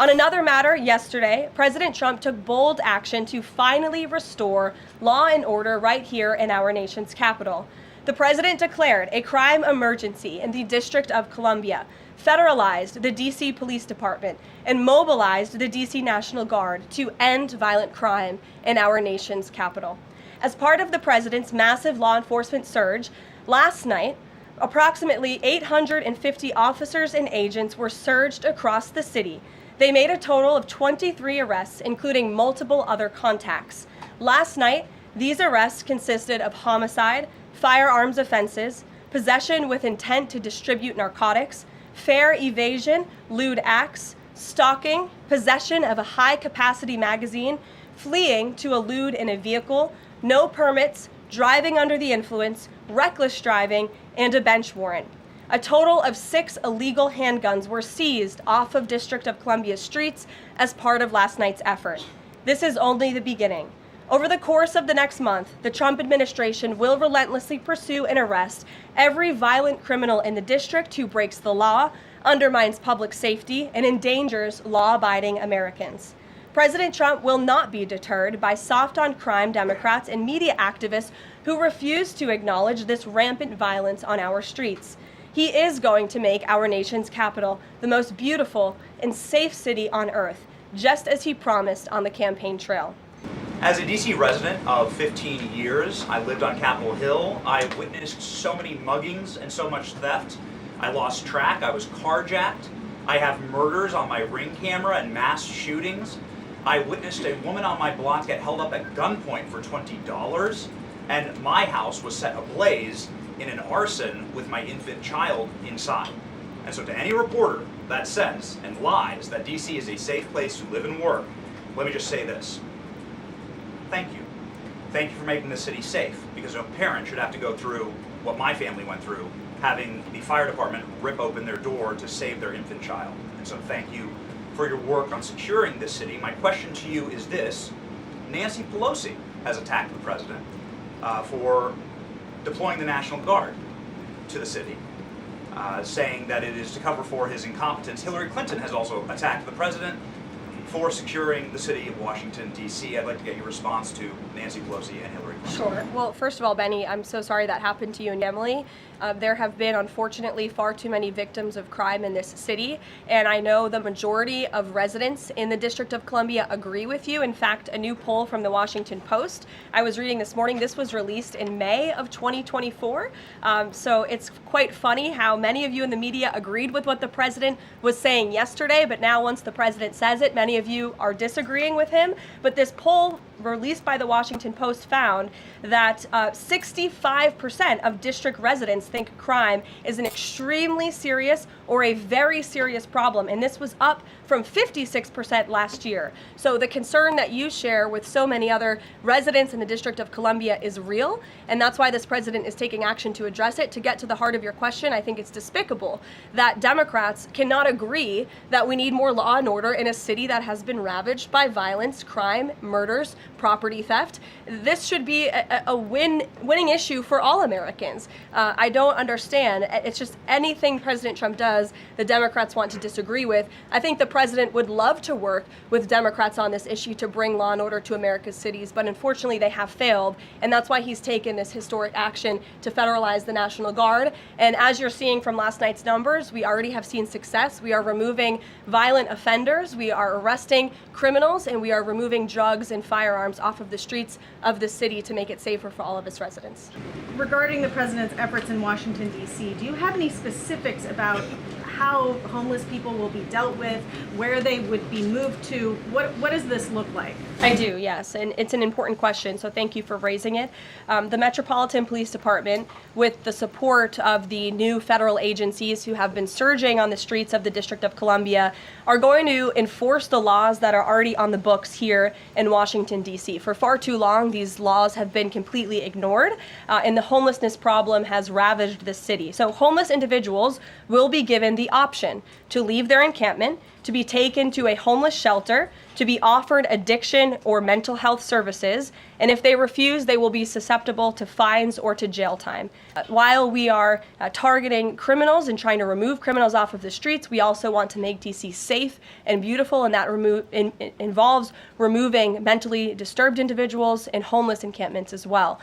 On another matter, yesterday, President Trump took bold action to finally restore law and order right here in our nation's capital. The president declared a crime emergency in the District of Columbia, federalized the D.C. Police Department, and mobilized the D.C. National Guard to end violent crime in our nation's capital. As part of the president's massive law enforcement surge, last night, approximately 850 officers and agents were surged across the city. They made a total of 23 arrests, including multiple other contacts. Last night, these arrests consisted of homicide, firearms offenses, possession with intent to distribute narcotics, fare evasion, lewd acts, stalking, possession of a high-capacity magazine, fleeing to a lewd in a vehicle, no permits, driving under the influence, reckless driving, and a bench warrant. A total of 6 illegal handguns were seized off of District of Columbia streets as part of last night's effort. This is only the beginning. Over the course of the next month, the Trump administration will relentlessly pursue and arrest every violent criminal in the district who breaks the law, undermines public safety, and endangers law-abiding Americans. President Trump will not be deterred by soft-on-crime Democrats and media activists who refuse to acknowledge this rampant violence on our streets. He is going to make our nation's capital the most beautiful and safe city on earth, just as he promised on the campaign trail. As a DC resident of 15 years, I lived on Capitol Hill. I witnessed so many muggings and so much theft. I lost track. I was carjacked. I have murders on my Ring camera and mass shootings. I witnessed a woman on my block get held up at gunpoint for $20, and my house was set ablaze in an arson with my infant child inside. And so to any reporter that says and lies that DC is a safe place to live and work, let me just say this. Thank you. Thank you for making this city safe, because no parent should have to go through what my family went through, having the fire department rip open their door to save their infant child. And so thank you for your work on securing this city. My question to you is this. Nancy Pelosi has attacked the president for deploying the National Guard to the city, saying that it is to cover for his incompetence. Hillary Clinton has also attacked the president for securing the city of Washington, D.C. I'd like to get your response to Nancy Pelosi and Hillary Clinton. Sure. Well, first of all, Benny, I'm so sorry that happened to you and Emily. There have been, unfortunately, far too many victims of crime in this city, and I know the majority of residents in the District of Columbia agree with you. In fact, a new poll from the Washington Post I was reading this morning, this was released in May of 2024, so it's quite funny how many of you in the media agreed with what the president was saying yesterday, but now once the president says it, many of you are disagreeing with him. But this poll released by the Washington Post found that 65% of district residents think crime is an extremely serious or a very serious problem, and this was up from 56% last year. So the concern that you share with so many other residents in the District of Columbia is real, and that's why this president is taking action to address it. To get to the heart of your question, I think it's despicable that Democrats cannot agree that we need more law and order in a city that has been ravaged by violence, crime, murders, property theft. This should be a winning issue for all Americans. I don't understand. It's just anything President Trump does, the Democrats want to disagree with. I think the president would love to work with Democrats on this issue to bring law and order to America's cities, but unfortunately they have failed, and that's why he's taken this historic action to federalize the National Guard. And as you're seeing from last night's numbers, we already have seen success. We are removing violent offenders, we are arresting criminals, and we are removing drugs and firearms off of the streets of the city to make it safer for all of its residents. Regarding the president's efforts in Washington, D.C., do you have any specifics about how homeless people will be dealt with, where they would be moved to? What does this look like? I do, yes, and it's an important question, so thank you for raising it. The Metropolitan Police Department, with the support of the new federal agencies who have been surging on the streets of the District of Columbia, are going to enforce the laws that are already on the books here in Washington, D.C. For far too long, these laws have been completely ignored, and the homelessness problem has ravaged the city. So homeless individuals will be given the option to leave their encampment, to be taken to a homeless shelter, to be offered addiction or mental health services, and if they refuse, they will be susceptible to fines or to jail time. While we are targeting criminals and trying to remove criminals off of the streets, we also want to make DC safe and beautiful, and that involves removing mentally disturbed individuals and homeless encampments as well.